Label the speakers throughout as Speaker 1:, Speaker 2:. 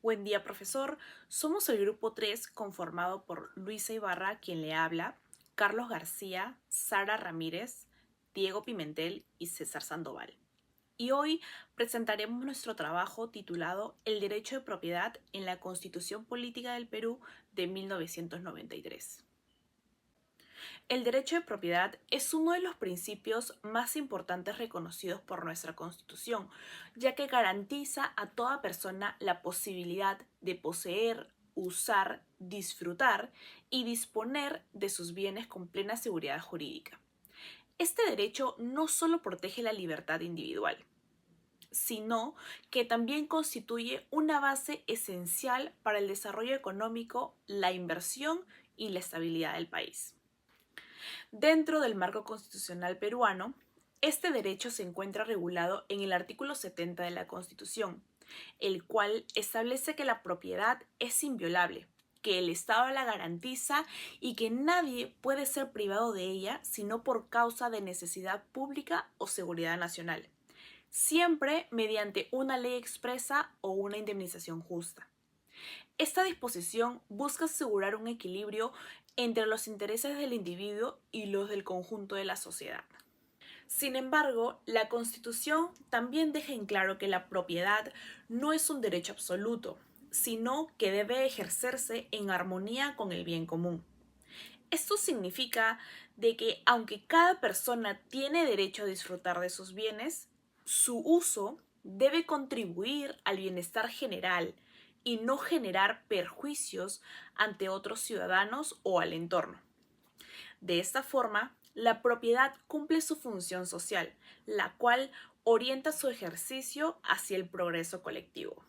Speaker 1: Buen día, profesor. Somos el grupo 3 conformado por Luisa Ibarra, quien le habla, Carlos García, Sara Ramírez, Diego Pimentel y César Sandoval. Y hoy presentaremos nuestro trabajo titulado El derecho de propiedad en la Constitución Política del Perú de 1993. El derecho de propiedad es uno de los principios más importantes reconocidos por nuestra Constitución, ya que garantiza a toda persona la posibilidad de poseer, usar, disfrutar y disponer de sus bienes con plena seguridad jurídica. Este derecho no solo protege la libertad individual, sino que también constituye una base esencial para el desarrollo económico, la inversión y la estabilidad del país. Dentro del marco constitucional peruano, este derecho se encuentra regulado en el artículo 70 de la Constitución, el cual establece que la propiedad es inviolable, que el Estado la garantiza y que nadie puede ser privado de ella sino por causa de necesidad pública o seguridad nacional, siempre mediante una ley expresa o una indemnización justa. Esta disposición busca asegurar un equilibrio entre los intereses del individuo y los del conjunto de la sociedad. Sin embargo, la Constitución también deja en claro que la propiedad no es un derecho absoluto, sino que debe ejercerse en armonía con el bien común. Esto significa de que aunque cada persona tiene derecho a disfrutar de sus bienes, su uso debe contribuir al bienestar general y no generar perjuicios ante otros ciudadanos o al entorno. De esta forma, la propiedad cumple su función social, la cual orienta su ejercicio hacia el progreso colectivo.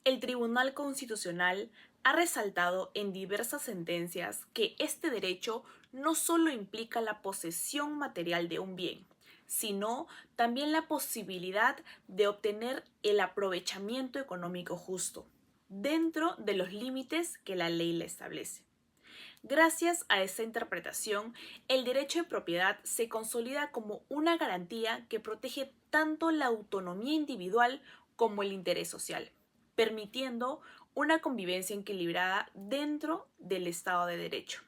Speaker 1: El Tribunal Constitucional ha resaltado en diversas sentencias que este derecho no solo implica la posesión material de un bien, sino también la posibilidad de obtener el aprovechamiento económico justo, dentro de los límites que la ley le establece. Gracias a esta interpretación, el derecho de propiedad se consolida como una garantía que protege tanto la autonomía individual como el interés social, permitiendo una convivencia equilibrada dentro del Estado de Derecho.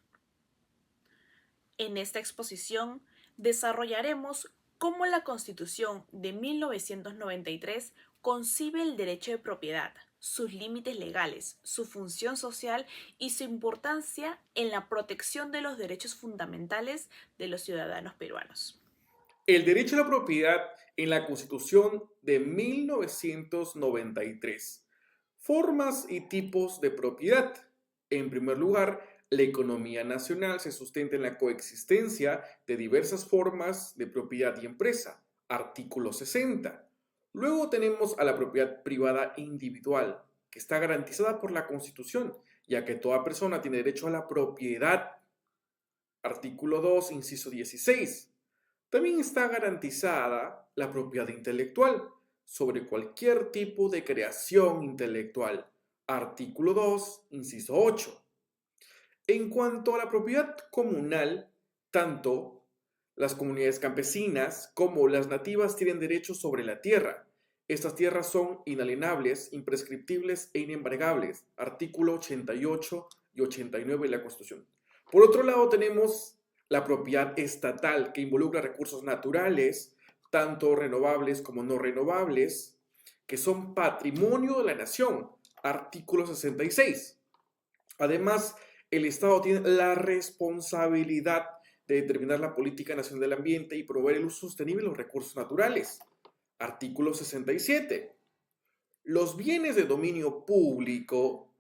Speaker 1: En esta exposición desarrollaremos cómo la Constitución de 1993 concibe el derecho de propiedad, sus límites legales, su función social y su importancia en la protección de los derechos fundamentales de los ciudadanos peruanos.
Speaker 2: El derecho a la propiedad en la Constitución de 1993. Formas y tipos de propiedad. En primer lugar, la economía nacional se sustenta en la coexistencia de diversas formas de propiedad y empresa. Artículo 60. Luego tenemos a la propiedad privada individual, que está garantizada por la Constitución, ya que toda persona tiene derecho a la propiedad. Artículo 2, inciso 16. También está garantizada la propiedad intelectual sobre cualquier tipo de creación intelectual. Artículo 2, inciso 8. En cuanto a la propiedad comunal, tanto las comunidades campesinas como las nativas tienen derechos sobre la tierra. Estas tierras son inalienables, imprescriptibles e inembargables. Artículo 88 y 89 de la Constitución. Por otro lado, tenemos la propiedad estatal, que involucra recursos naturales, tanto renovables como no renovables, que son patrimonio de la nación. Artículo 66. Además, el Estado tiene la responsabilidad de determinar la política nacional del ambiente y promover el uso sostenible de los recursos naturales. Artículo 67. Los bienes de dominio público,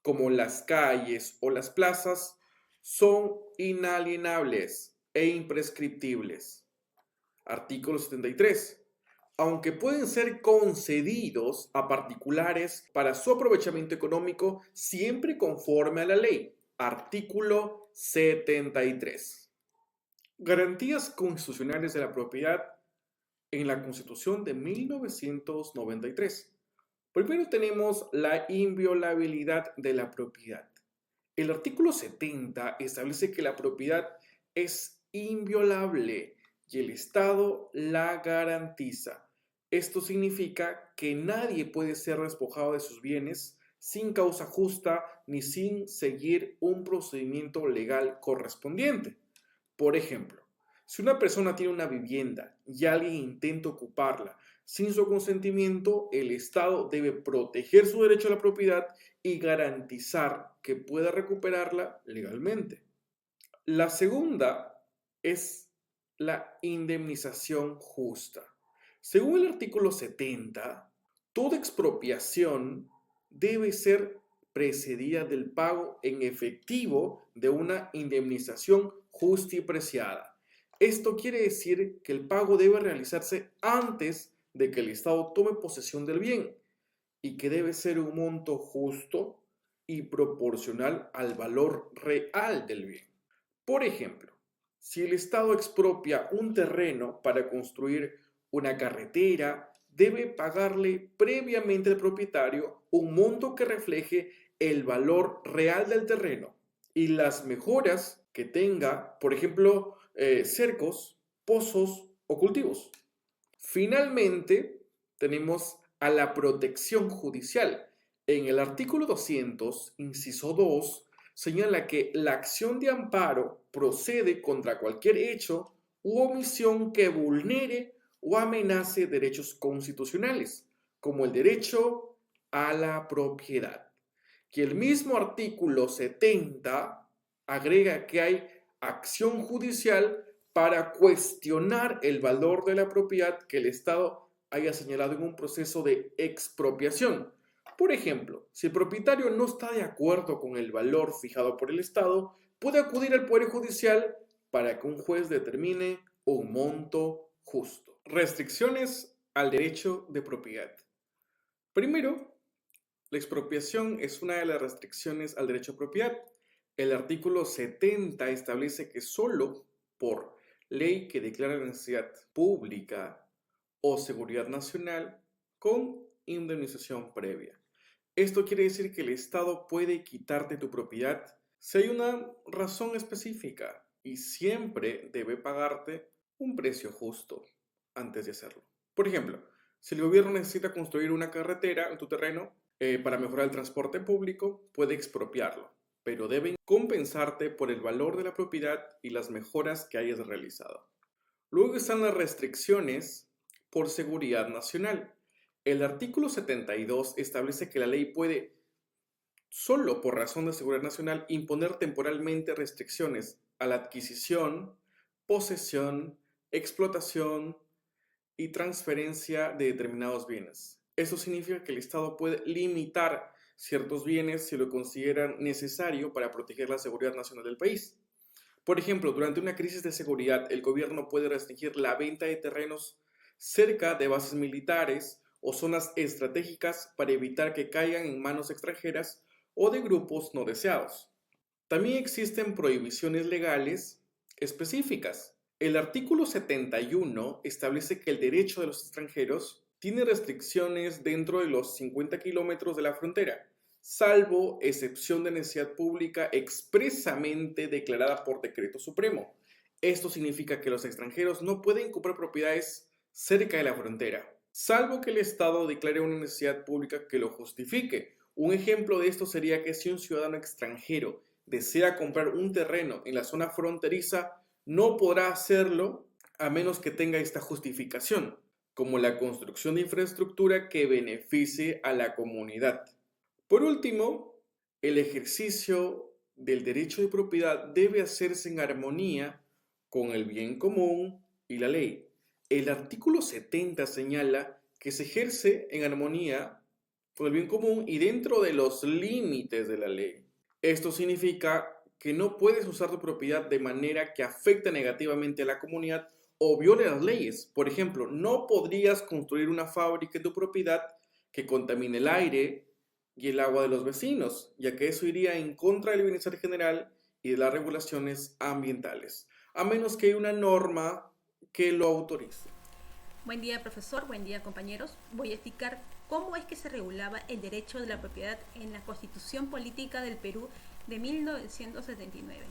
Speaker 2: como las calles o las plazas, son inalienables e imprescriptibles. Artículo 73. Aunque pueden ser concedidos a particulares para su aprovechamiento económico siempre conforme a la ley. Artículo 73. Garantías constitucionales de la propiedad en la Constitución de 1993. Primero tenemos la inviolabilidad de la propiedad. El artículo 70 establece que la propiedad es inviolable y el Estado la garantiza. Esto significa que nadie puede ser despojado de sus bienes sin causa justa ni sin seguir un procedimiento legal correspondiente. Por ejemplo, si una persona tiene una vivienda y alguien intenta ocuparla sin su consentimiento, el Estado debe proteger su derecho a la propiedad y garantizar que pueda recuperarla legalmente. La segunda es la indemnización justa. Según el artículo 70, toda expropiación debe ser precedida del pago en efectivo de una indemnización justa y preciada. Esto quiere decir que el pago debe realizarse antes de que el Estado tome posesión del bien y que debe ser un monto justo y proporcional al valor real del bien. Por ejemplo, si el Estado expropia un terreno para construir una carretera, debe pagarle previamente al propietario un monto que refleje el valor real del terreno y las mejoras que tenga, por ejemplo, cercos, pozos o cultivos. Finalmente, tenemos a la protección judicial. En el artículo 200, inciso 2, señala que la acción de amparo procede contra cualquier hecho u omisión que vulnere o amenace derechos constitucionales, como el derecho a la propiedad. Que el mismo artículo 70 agrega que hay acción judicial para cuestionar el valor de la propiedad que el Estado haya señalado en un proceso de expropiación. Por ejemplo, si el propietario no está de acuerdo con el valor fijado por el Estado, puede acudir al Poder Judicial para que un juez determine un monto justo. Restricciones al derecho de propiedad. Primero, la expropiación es una de las restricciones al derecho de propiedad. El artículo 70 establece que solo por ley que declara necesidad pública o seguridad nacional con indemnización previa. Esto quiere decir que el Estado puede quitarte tu propiedad si hay una razón específica y siempre debe pagarte un precio justo antes de hacerlo. Por ejemplo, si el gobierno necesita construir una carretera en tu terreno para mejorar el transporte público, puede expropiarlo, pero deben compensarte por el valor de la propiedad y las mejoras que hayas realizado. Luego están las restricciones por seguridad nacional. El artículo 72 establece que la ley puede, solo por razón de seguridad nacional, imponer temporalmente restricciones a la adquisición, posesión, explotación y transferencia de determinados bienes. Eso significa que el Estado puede limitar ciertos bienes si lo consideran necesario para proteger la seguridad nacional del país. Por ejemplo, durante una crisis de seguridad, el gobierno puede restringir la venta de terrenos cerca de bases militares o zonas estratégicas para evitar que caigan en manos extranjeras o de grupos no deseados. También existen prohibiciones legales específicas. El artículo 71 establece que el derecho de los extranjeros tiene restricciones dentro de los 50 kilómetros de la frontera, salvo excepción de necesidad pública expresamente declarada por decreto supremo. Esto significa que los extranjeros no pueden comprar propiedades cerca de la frontera, salvo que el Estado declare una necesidad pública que lo justifique. Un ejemplo de esto sería que si un ciudadano extranjero desea comprar un terreno en la zona fronteriza, no podrá hacerlo a menos que tenga esta justificación, como la construcción de infraestructura que beneficie a la comunidad. Por último, el ejercicio del derecho de propiedad debe hacerse en armonía con el bien común y la ley. El artículo 70 señala que se ejerce en armonía con el bien común y dentro de los límites de la ley. Esto significa que no puedes usar tu propiedad de manera que afecte negativamente a la comunidad o viole las leyes. Por ejemplo, no podrías construir una fábrica en tu propiedad que contamine el aire y el agua de los vecinos, ya que eso iría en contra del bienestar general y de las regulaciones ambientales, a menos que haya una norma que lo autorice.
Speaker 3: Buen día, profesor. Buen día, compañeros. Voy a explicar cómo es que se regulaba el derecho de la propiedad en la Constitución Política del Perú de 1979.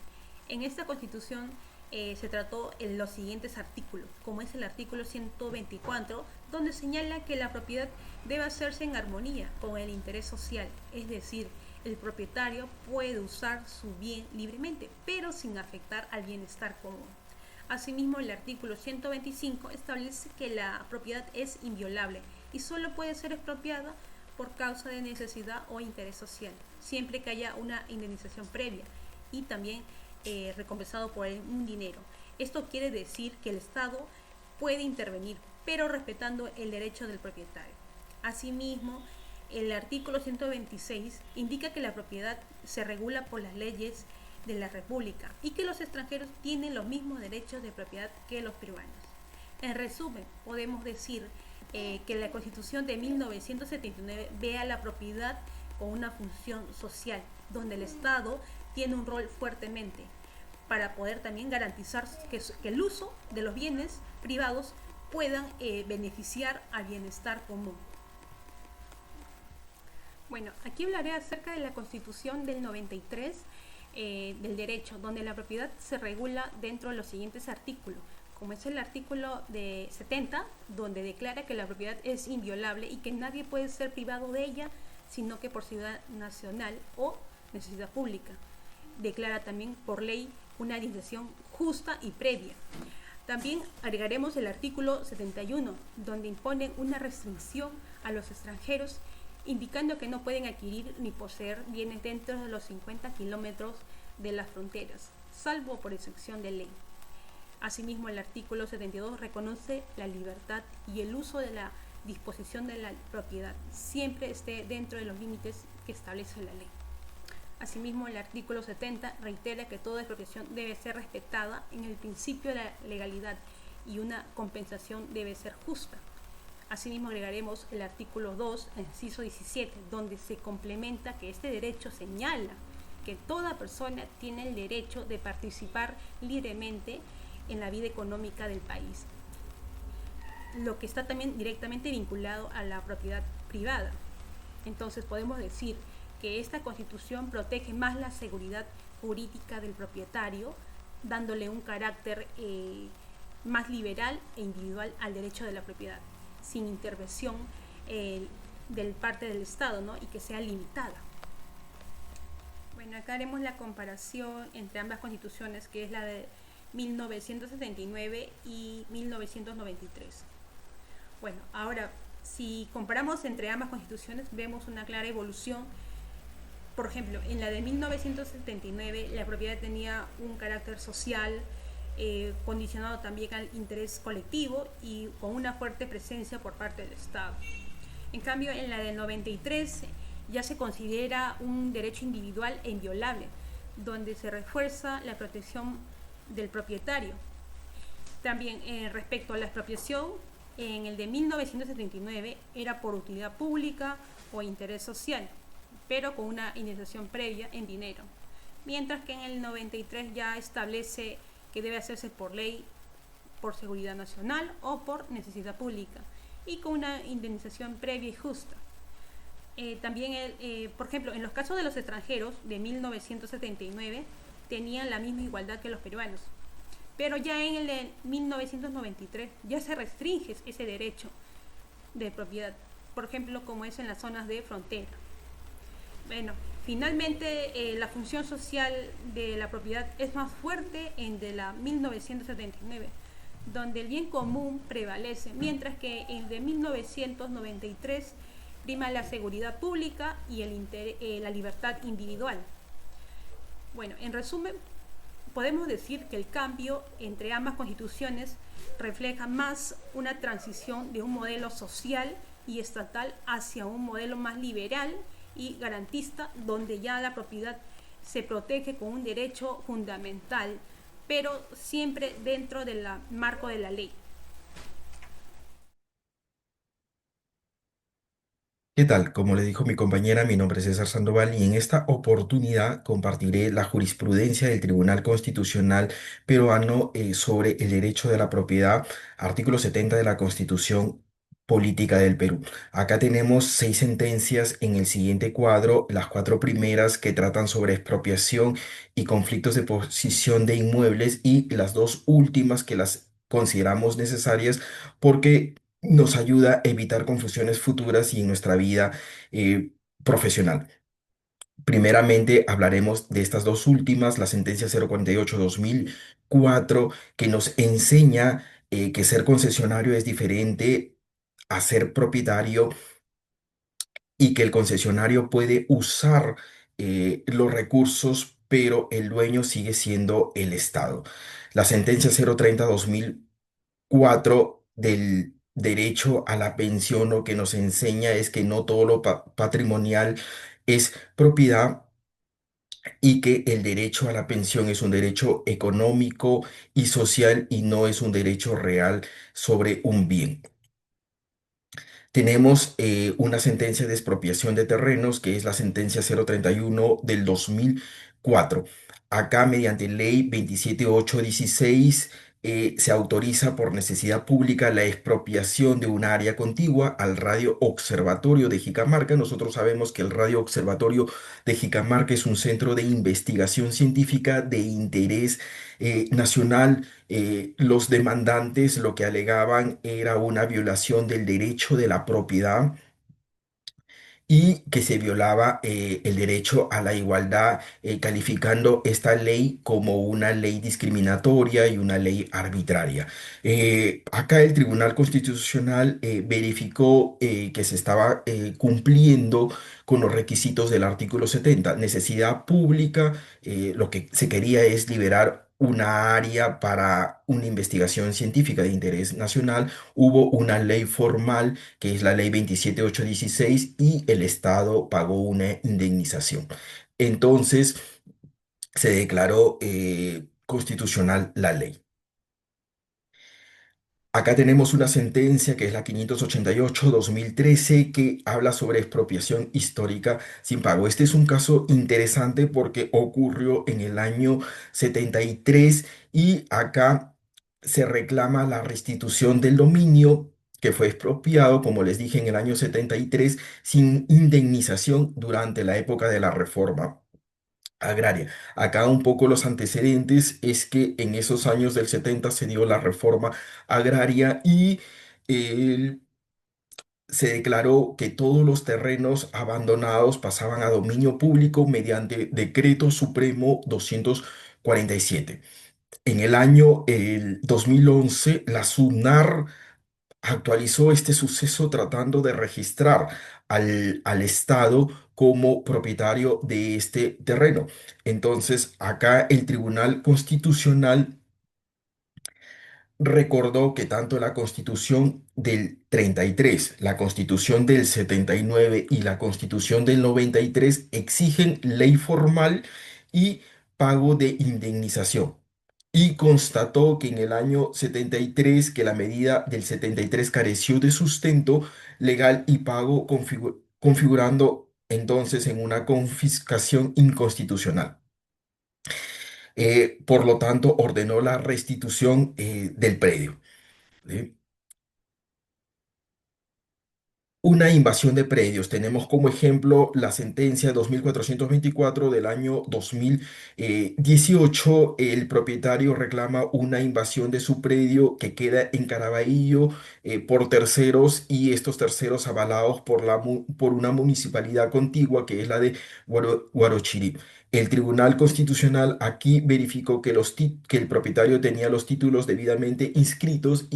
Speaker 3: En esta Constitución se trató en los siguientes artículos, como es el artículo 124, donde señala que la propiedad debe hacerse en armonía con el interés social, es decir, el propietario puede usar su bien libremente, pero sin afectar al bienestar común. Asimismo, el artículo 125 establece que la propiedad es inviolable y solo puede ser expropiada por causa de necesidad o interés social, siempre que haya una indemnización previa y también recompensado por un dinero. Esto quiere decir que el Estado puede intervenir, pero respetando el derecho del propietario. Asimismo, el artículo 126 indica que la propiedad se regula por las leyes de la República y que los extranjeros tienen los mismos derechos de propiedad que los peruanos. En resumen, podemos decir que la Constitución de 1979 ve a la propiedad con una función social, donde el Estado tiene un rol fuertemente para poder también garantizar que el uso de los bienes privados puedan beneficiar al bienestar común. Bueno, aquí hablaré acerca de la Constitución del 93 del derecho, donde la propiedad se regula dentro de los siguientes artículos, como es el artículo de 70, donde declara que la propiedad es inviolable y que nadie puede ser privado de ella, sino que por seguridad nacional o necesidad pública. Declara también por ley una administración justa y previa. También agregaremos el artículo 71, donde imponen una restricción a los extranjeros, indicando que no pueden adquirir ni poseer bienes dentro de los 50 kilómetros de las fronteras, salvo por excepción de ley. Asimismo, el artículo 72 reconoce la libertad y el uso de la disposición de la propiedad, siempre esté dentro de los límites que establece la ley. Asimismo, el artículo 70 reitera que toda expropiación debe ser respetada en el principio de la legalidad y una compensación debe ser justa. Asimismo, agregaremos el artículo 2, inciso 17, donde se complementa que este derecho señala que toda persona tiene el derecho de participar libremente en la vida económica del país, lo que está también directamente vinculado a la propiedad privada. Entonces podemos decir que esta Constitución protege más la seguridad jurídica del propietario, dándole un carácter más liberal e individual al derecho de la propiedad, sin intervención del parte del Estado, ¿no? Y que sea limitada. Bueno, acá haremos la comparación entre ambas constituciones, que es la de 1979 y 1993. Bueno, ahora, si comparamos entre ambas constituciones, vemos una clara evolución. Por ejemplo, en la de 1979 la propiedad tenía un carácter social, condicionado también al interés colectivo y con una fuerte presencia por parte del Estado. En cambio, en la del 93 ya se considera un derecho individual e inviolable, donde se refuerza la protección del propietario. También respecto a la expropiación, en el de 1979 era por utilidad pública o interés social, pero con una indemnización previa en dinero, mientras que en el 93 ya establece que debe hacerse por ley, por seguridad nacional o por necesidad pública, y con una indemnización previa y justa. También, por ejemplo, en los casos de los extranjeros de 1979 tenían la misma igualdad que los peruanos, pero ya en el de 1993 ya se restringe ese derecho de propiedad, por ejemplo, como es en las zonas de frontera. Bueno, finalmente la función social de la propiedad es más fuerte en de la 1979, donde el bien común prevalece, mientras que en de 1993 prima la seguridad pública y la libertad individual. Bueno, en resumen, podemos decir que el cambio entre ambas constituciones refleja más una transición de un modelo social y estatal hacia un modelo más liberal y garantista, donde ya la propiedad se protege con un derecho fundamental, pero siempre dentro del marco de la ley.
Speaker 4: ¿Qué tal? Como le dijo mi compañera, mi nombre es César Sandoval y en esta oportunidad compartiré la jurisprudencia del Tribunal Constitucional peruano sobre el derecho de la propiedad, artículo 70 de la Constitución política del Perú. Acá tenemos 6 sentencias en el siguiente cuadro, las 4 primeras que tratan sobre expropiación y conflictos de posición de inmuebles y las 2 últimas que las consideramos necesarias porque nos ayuda a evitar confusiones futuras y en nuestra vida profesional. Primeramente hablaremos de estas 2 últimas, la sentencia 048/2004, que nos enseña que ser concesionario es diferente a ser propietario y que el concesionario puede usar los recursos, pero el dueño sigue siendo el Estado. La sentencia 030/2004 del derecho a la pensión lo que nos enseña es que no todo lo patrimonial es propiedad y que el derecho a la pensión es un derecho económico y social y no es un derecho real sobre un bien. Tenemos una sentencia de expropiación de terrenos, que es la sentencia 031/2004. Acá, mediante ley 27816, se autoriza por necesidad pública la expropiación de un área contigua al Radio Observatorio de Jicamarca. Nosotros sabemos que el Radio Observatorio de Jicamarca es un centro de investigación científica de interés nacional. Los demandantes lo que alegaban era una violación del derecho de la propiedad y que se violaba el derecho a la igualdad, calificando esta ley como una ley discriminatoria y una ley arbitraria. Acá el Tribunal Constitucional verificó que se estaba cumpliendo con los requisitos del artículo 70, necesidad pública. Lo que se quería es liberar una área para una investigación científica de interés nacional. Hubo una ley formal, que es la ley 27816, y el Estado pagó una indemnización. Entonces, se declaró constitucional la ley. Acá tenemos una sentencia que es la 588/2013 que habla sobre expropiación histórica sin pago. Este es un caso interesante porque ocurrió en el año 73 y acá se reclama la restitución del dominio que fue expropiado, como les dije, en el año 73 sin indemnización durante la época de la Reforma Agraria. Acá un poco los antecedentes es que en esos años del 70 se dio la reforma agraria y eh, se declaró que todos los terrenos abandonados pasaban a dominio público mediante Decreto Supremo 247. En el año 2011, la SUNAR actualizó este suceso tratando de registrar al Estado como propietario de este terreno. Entonces, acá el Tribunal Constitucional recordó que tanto la Constitución del 33, la Constitución del 79 y la Constitución del 93 exigen ley formal y pago de indemnización. Y constató que en el año 73 que la medida del 73 careció de sustento legal y pago, configurando entonces en una confiscación inconstitucional. Por lo tanto, ordenó la restitución del predio. ¿Sí? Una invasión de predios. Tenemos como ejemplo la sentencia 2424 del año 2018. El propietario reclama una invasión de su predio que queda en Caraballo por terceros y estos terceros avalados por una municipalidad contigua que es la de Guarochirí. El Tribunal Constitucional aquí verificó que, que el propietario tenía los títulos debidamente inscritos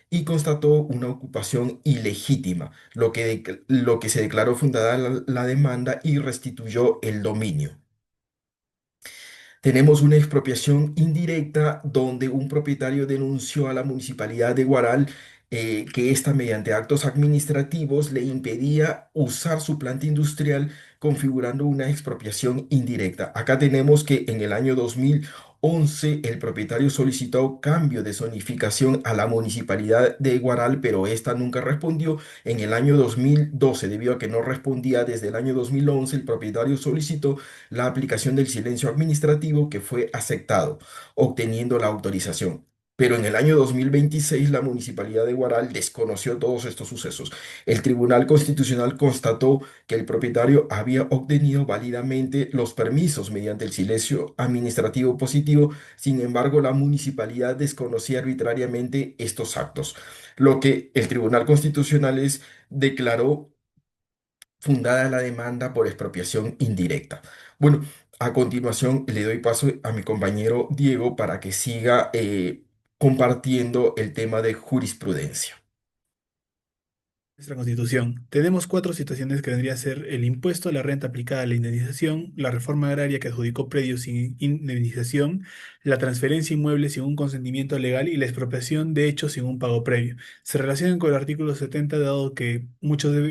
Speaker 4: y constató una ocupación ilegítima, lo que se declaró fundada la demanda y restituyó el dominio. Tenemos una expropiación indirecta donde un propietario denunció a la municipalidad de Guaral que ésta mediante actos administrativos le impedía usar su planta industrial, configurando una expropiación indirecta. Acá tenemos que en el año 2011 el propietario solicitó cambio de zonificación a la municipalidad de Guaral, pero esta nunca respondió. En el año 2012, debido a que no respondía desde el año 2011, el propietario solicitó la aplicación del silencio administrativo que fue aceptado, obteniendo la autorización. Pero en el año 2026 la Municipalidad de Guaral desconoció todos estos sucesos. El Tribunal Constitucional constató que el propietario había obtenido válidamente los permisos mediante el silencio administrativo positivo. Sin embargo, la municipalidad desconocía arbitrariamente estos actos, lo que el Tribunal Constitucional declaró fundada la demanda por expropiación indirecta. Bueno, a continuación le doy paso a mi compañero Diego para que siga compartiendo el tema de jurisprudencia.
Speaker 5: Nuestra Constitución. Tenemos cuatro situaciones que vendría a ser el impuesto a la renta aplicada a la indemnización, la reforma agraria que adjudicó predios sin indemnización, la transferencia inmueble sin un consentimiento legal y la expropiación de hechos sin un pago previo. Se relacionan con el artículo 70 dado que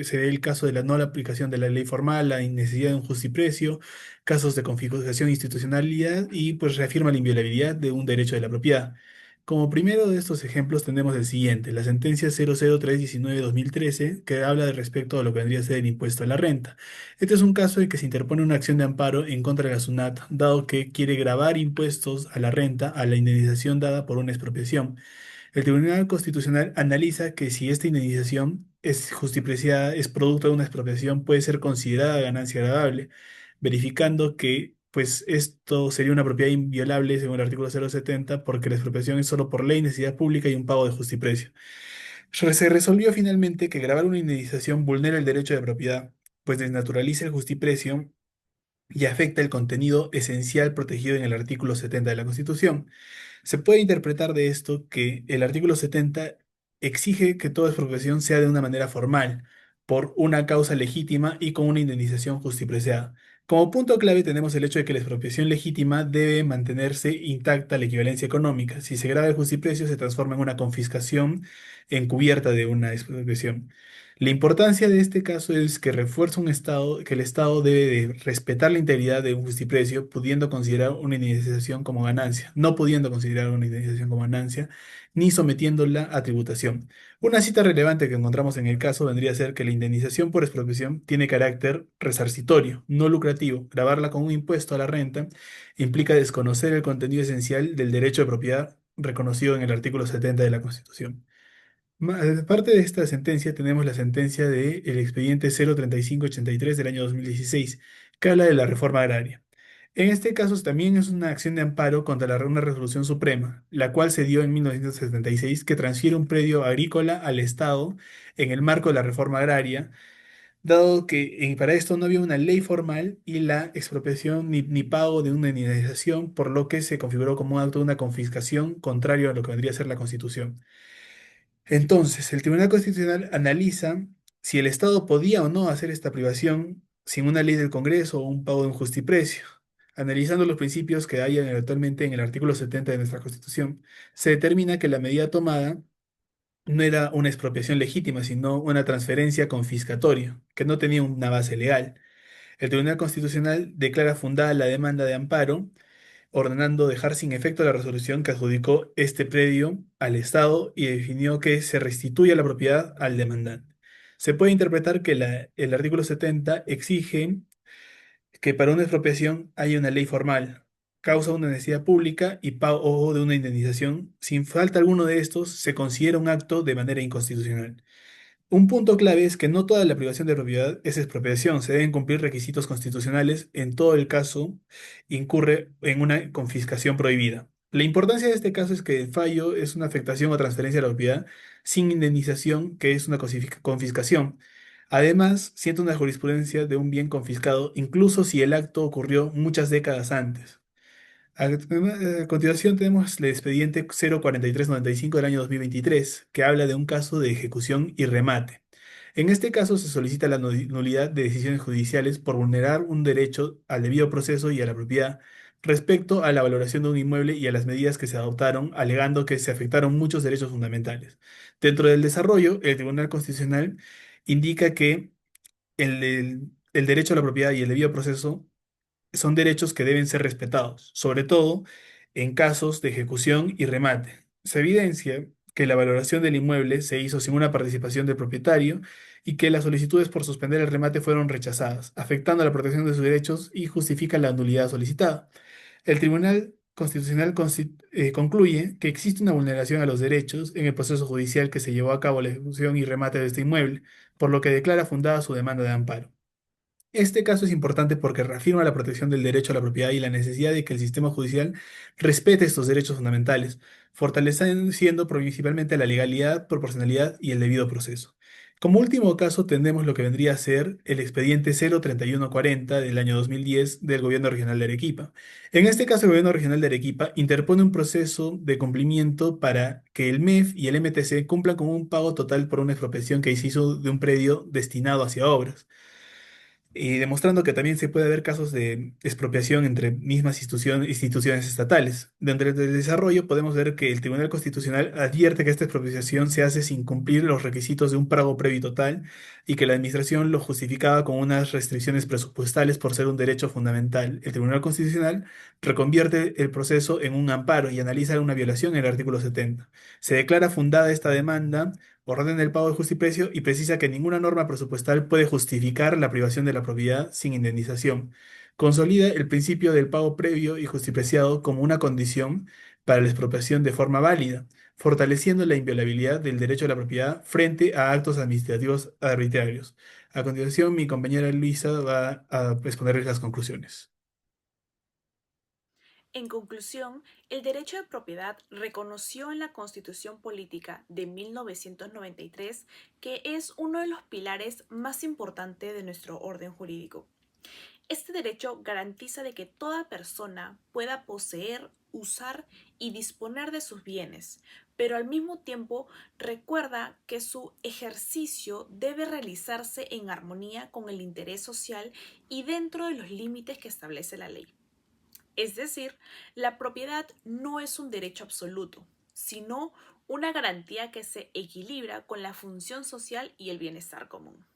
Speaker 5: se ve el caso de la no aplicación de la ley formal, la innecesidad de un justiprecio, casos de confiscación e institucionalidad y pues reafirma la inviolabilidad de un derecho de la propiedad. Como primero de estos ejemplos tenemos el siguiente, la sentencia 00319-2013, que habla de respecto a lo que vendría a ser el impuesto a la renta. Este es un caso en que se interpone una acción de amparo en contra de la SUNAT, dado que quiere gravar impuestos a la renta a la indemnización dada por una expropiación. El Tribunal Constitucional analiza que si esta indemnización es justipreciada, es producto de una expropiación, puede ser considerada ganancia agradable, verificando que pues esto sería una propiedad inviolable según el artículo 070 porque la expropiación es solo por ley, necesidad pública y un pago de justiprecio. Se resolvió finalmente que grabar una indemnización vulnera el derecho de propiedad, pues desnaturaliza el justiprecio y afecta el contenido esencial protegido en el artículo 70 de la Constitución. Se puede interpretar de esto que el artículo 70 exige que toda expropiación sea de una manera formal, por una causa legítima y con una indemnización justipreciada. Como punto clave tenemos el hecho de que la expropiación legítima debe mantenerse intacta la equivalencia económica. Si se grava el justiprecio, se transforma en una confiscación encubierta de una expropiación. La importancia de este caso es que refuerza un Estado, que el Estado debe de respetar la integridad de un justiprecio, pudiendo considerar una indemnización como ganancia, no pudiendo considerar una indemnización como ganancia, ni sometiéndola a tributación. Una cita relevante que encontramos en el caso vendría a ser que la indemnización por expropiación tiene carácter resarcitorio, no lucrativo. Grabarla con un impuesto a la renta implica desconocer el contenido esencial del derecho de propiedad reconocido en el artículo 70 de la Constitución. Aparte de esta sentencia, tenemos la sentencia del expediente 03583 del año 2016, que habla de la reforma agraria. En este caso también es una acción de amparo contra una resolución suprema, la cual se dio en 1976, que transfiere un predio agrícola al Estado en el marco de la reforma agraria, dado que para esto no había una ley formal y la expropiación ni pago de una indemnización, por lo que se configuró como un acto de una confiscación contrario a lo que vendría a ser la Constitución. Entonces, el Tribunal Constitucional analiza si el Estado podía o no hacer esta privación sin una ley del Congreso o un pago de un justiprecio. Analizando los principios que hay actualmente en el artículo 70 de nuestra Constitución, se determina que la medida tomada no era una expropiación legítima, sino una transferencia confiscatoria, que no tenía una base legal. El Tribunal Constitucional declara fundada la demanda de amparo ordenando dejar sin efecto la resolución que adjudicó este predio al Estado y definió que se restituya la propiedad al demandante. Se puede interpretar que el artículo 70 exige que para una expropiación haya una ley formal, causa una necesidad pública y pago de una indemnización. Sin falta alguno de estos, se considera un acto de manera inconstitucional. Un punto clave es que no toda la privación de propiedad es expropiación, se deben cumplir requisitos constitucionales, en todo el caso incurre en una confiscación prohibida. La importancia de este caso es que el fallo es una afectación o transferencia de la propiedad sin indemnización, que es una confiscación. Además, siente una jurisprudencia de un bien confiscado, incluso si el acto ocurrió muchas décadas antes. A continuación tenemos el expediente 04395 del año 2023, que habla de un caso de ejecución y remate. En este caso se solicita la nulidad de decisiones judiciales por vulnerar un derecho al debido proceso y a la propiedad respecto a la valoración de un inmueble y a las medidas que se adoptaron, alegando que se afectaron muchos derechos fundamentales. Dentro del desarrollo, el Tribunal Constitucional indica que el derecho a la propiedad y el debido proceso son derechos que deben ser respetados, sobre todo en casos de ejecución y remate. Se evidencia que la valoración del inmueble se hizo sin una participación del propietario y que las solicitudes por suspender el remate fueron rechazadas, afectando la protección de sus derechos y justifica la nulidad solicitada. El tribunal Constitucional concluye que existe una vulneración a los derechos en el proceso judicial que se llevó a cabo la ejecución y remate de este inmueble, por lo que declara fundada su demanda de amparo. Este caso es importante porque reafirma la protección del derecho a la propiedad y la necesidad de que el sistema judicial respete estos derechos fundamentales, fortaleciendo principalmente la legalidad, proporcionalidad y el debido proceso. Como último caso, tenemos lo que vendría a ser el expediente 03140 del año 2010 del Gobierno Regional de Arequipa. En este caso, el Gobierno Regional de Arequipa interpone un proceso de cumplimiento para que el MEF y el MTC cumplan con un pago total por una expropiación que se hizo de un predio destinado hacia obras y demostrando que también se puede haber casos de expropiación entre mismas instituciones estatales. Dentro del desarrollo podemos ver que el Tribunal Constitucional advierte que esta expropiación se hace sin cumplir los requisitos de un pago previo y total y que la administración lo justificaba con unas restricciones presupuestales por ser un derecho fundamental. El Tribunal Constitucional reconvierte el proceso en un amparo y analiza una violación en el artículo 70. Se declara fundada esta demanda, ordena el pago de justiprecio y precisa que ninguna norma presupuestal puede justificar la privación de la propiedad sin indemnización. Consolida el principio del pago previo y justipreciado como una condición para la expropiación de forma válida, fortaleciendo la inviolabilidad del derecho a la propiedad frente a actos administrativos arbitrarios. A continuación, mi compañera Luisa va a exponerles las conclusiones.
Speaker 1: En conclusión, el derecho de propiedad reconoció en la Constitución Política de 1993 que es uno de los pilares más importantes de nuestro orden jurídico. Este derecho garantiza de que toda persona pueda poseer, usar y disponer de sus bienes, pero al mismo tiempo recuerda que su ejercicio debe realizarse en armonía con el interés social y dentro de los límites que establece la ley. Es decir, la propiedad no es un derecho absoluto, sino una garantía que se equilibra con la función social y el bienestar común.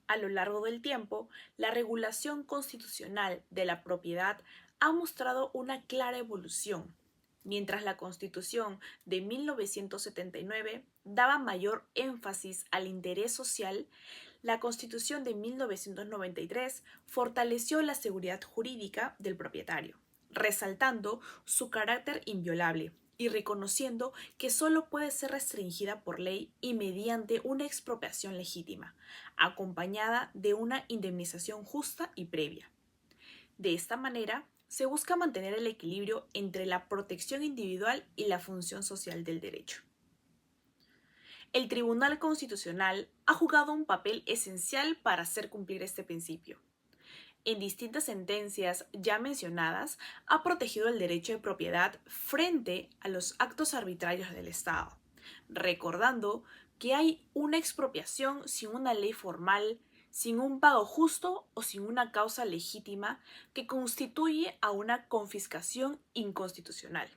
Speaker 1: A lo largo del tiempo, la regulación constitucional de la propiedad ha mostrado una clara evolución. Mientras la Constitución de 1979 daba mayor énfasis al interés social, la Constitución de 1993 fortaleció la seguridad jurídica del propietario, resaltando su carácter inviolable y reconociendo que solo puede ser restringida por ley y mediante una expropiación legítima, acompañada de una indemnización justa y previa. De esta manera, se busca mantener el equilibrio entre la protección individual y la función social del derecho. El Tribunal Constitucional ha jugado un papel esencial para hacer cumplir este principio. En distintas sentencias ya mencionadas, ha protegido el derecho de propiedad frente a los actos arbitrarios del Estado, recordando que hay una expropiación sin una ley formal, sin un pago justo o sin una causa legítima que constituye a una confiscación inconstitucional.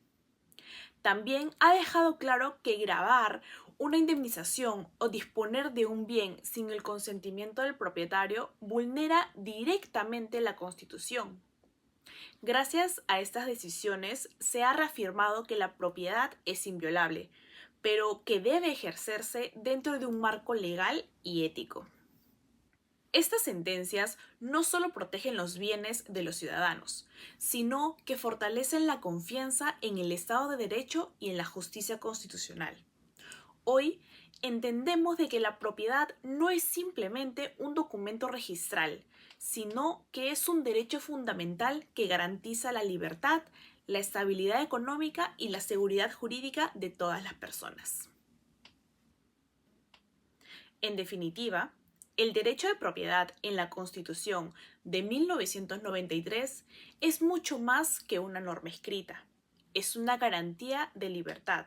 Speaker 1: También ha dejado claro que gravar una indemnización o disponer de un bien sin el consentimiento del propietario vulnera directamente la Constitución. Gracias a estas decisiones se ha reafirmado que la propiedad es inviolable, pero que debe ejercerse dentro de un marco legal y ético. Estas sentencias no solo protegen los bienes de los ciudadanos, sino que fortalecen la confianza en el Estado de Derecho y en la justicia constitucional. Hoy entendemos de que la propiedad no es simplemente un documento registral, sino que es un derecho fundamental que garantiza la libertad, la estabilidad económica y la seguridad jurídica de todas las personas. En definitiva, el derecho de propiedad en la Constitución de 1993 es mucho más que una norma escrita. Es una garantía de libertad,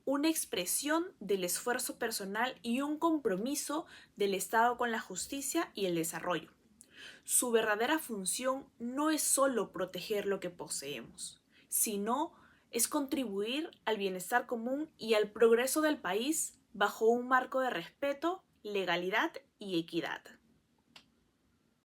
Speaker 1: una expresión del esfuerzo personal y un compromiso del Estado con la justicia y el desarrollo. Su verdadera función no es solo proteger lo que poseemos, sino es contribuir al bienestar común y al progreso del país bajo un marco de respeto, legalidad y equidad.